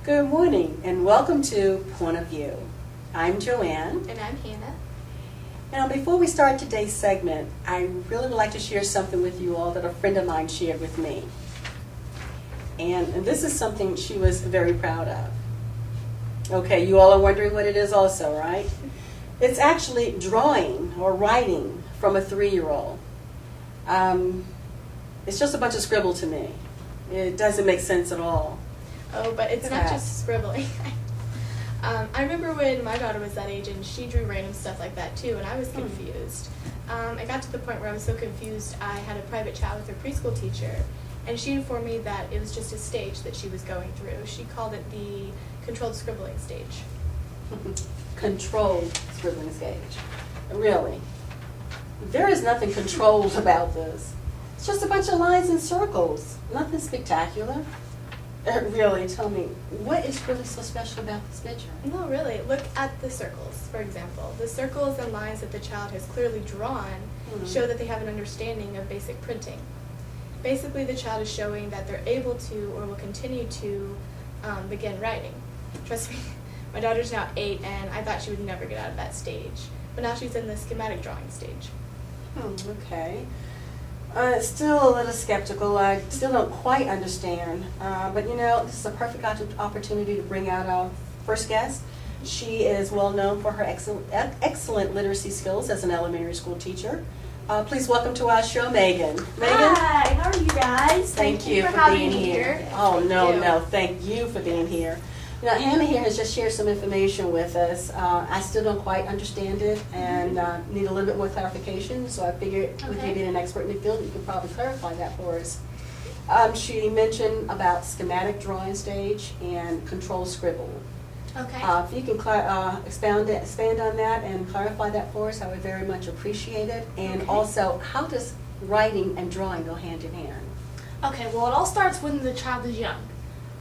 Good morning and welcome to Point of View. I'm Joanne. And I'm Hannah. Now before we start today's segment, I really would like to share something with you all that a friend of mine shared with me. And this is something she was very proud of. Okay, you all are wondering what it is also, right? It's actually drawing or writing from a 3-year-old. It's just a bunch of scribble to me. It doesn't make sense at all. Oh, but it's not just scribbling. I remember when my daughter was that age and she drew random stuff like that too, and I was confused. I got to the point where I was so confused I had a private chat with her preschool teacher, and she informed me that it was just a stage that she was going through. She called it the controlled scribbling stage. Controlled scribbling stage. Really? There is nothing controlled about this. It's just a bunch of lines and circles. Nothing spectacular. Really, tell me, what is really so special about this picture? No, really. Look at the circles, for example. The circles and lines that the child has clearly drawn show that they have an understanding of basic printing. Basically, the child is showing that they're able to or will continue to begin writing. Trust me, my daughter's now 8, and I thought she would never get out of that stage. But now she's in the schematic drawing stage. Okay. Still a little skeptical. I still don't quite understand. But you know, this is a perfect opportunity to bring out our first guest. She is well known for her excellent literacy skills as an elementary school teacher. Please welcome to our show, Megan. Megan? Hi, how are you guys? Thank you for being here. Oh, no, thank you for being here. You know, Hannah here has just shared some information with us. I still don't quite understand it and need a little bit more clarification, so I figured with you being an expert in the field, you could probably clarify that for us. She mentioned about schematic drawing stage and control scribble. Okay. If you can expand on that and clarify that for us, I would very much appreciate it. And also, how does writing and drawing go hand in hand? Okay, well, it all starts when the child is young.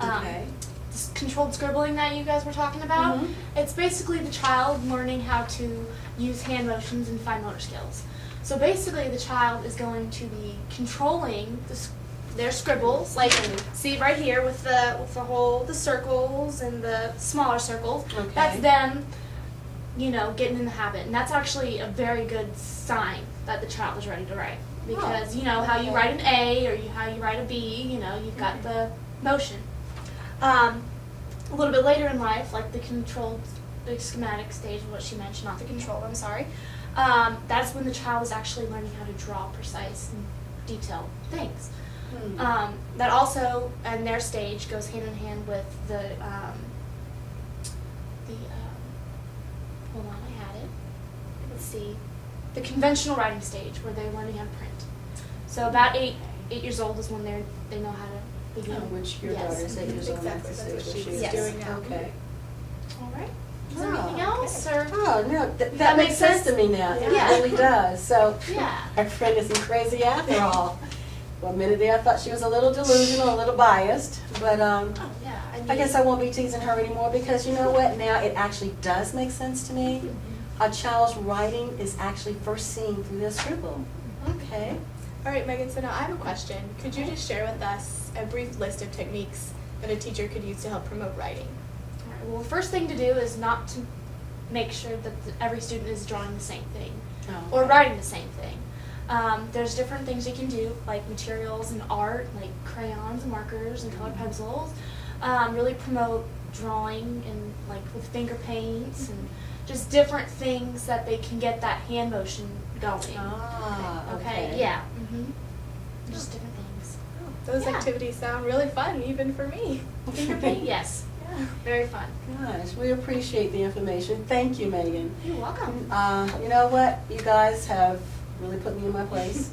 Okay. This controlled scribbling that you guys were talking about, it's basically the child learning how to use hand motions and fine motor skills. So basically, the child is going to be controlling their scribbles, like see right here with the circles and the smaller circles. Okay. That's them, you know, getting in the habit, and that's actually a very good sign that the child is ready to write, because you know how you write an A or how you write a B, you know, you've got the motion. A little bit later in life, like the schematic stage, what she mentioned, not the control, I'm sorry, that's when the child is actually learning how to draw precise and detailed things. That also, and their stage, goes hand in hand with hold on, I had it. Let's see. The conventional writing stage, where they're learning how to print. So about 8 years old is when they know how to begin. Which your daughter is 8 years old. Exactly, that's what she's doing now. Okay. All right. Is there anything else? Or? Oh, no, that makes sense to me now. Yeah. It really does. So, Yeah. our friend isn't crazy after all. One minute there I thought she was a little delusional, a little biased, but Oh, yeah. I guess I won't be teasing her anymore, because you know what? Now it actually does make sense to me. A child's writing is actually first seen through their scribble. Okay. All right, Megan, so now I have a question. Could you just share with us a brief list of techniques that a teacher could use to help promote writing? All right, well, the first thing to do is not to make sure that every student is drawing the same thing or writing the same thing. There's different things you can do, like materials and art, like crayons and markers and colored pencils. Really promote drawing and like with finger paints and just different things that they can get that hand motion going. Okay. Yeah. Just different things. Those activities sound really fun, even for me. Finger paint, yes. Yeah. Very fun. Gosh, we appreciate the information. Thank you, Megan. You're welcome. You know what? You guys have really put me in my place.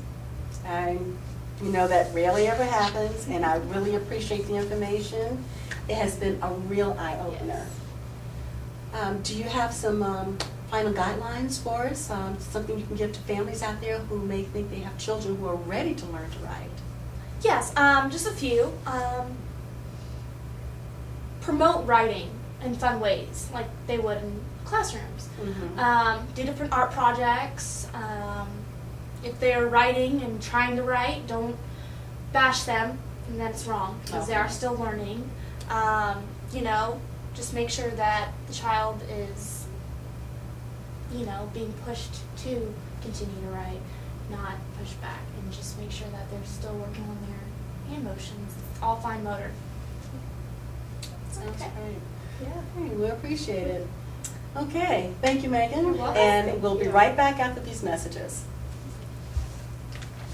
And you know that rarely ever happens, and I really appreciate the information. It has been a real eye-opener. Do you have some final guidelines for us? Something you can give to families out there who may think they have children who are ready to learn to write? Yes, just a few. Promote writing in fun ways, like they would in classrooms. Do different art projects. If they're writing and trying to write, don't bash them, and that's wrong, because they are still learning. You know, just make sure that the child is, you know, being pushed to continue to write, not pushed back, and just make sure that they're still working on their hand motions, all fine motor. Sounds Okay. great. Yeah. Hey, we appreciate it. Okay, thank you, Megan. You're welcome. And Thank we'll be you. right back after these messages.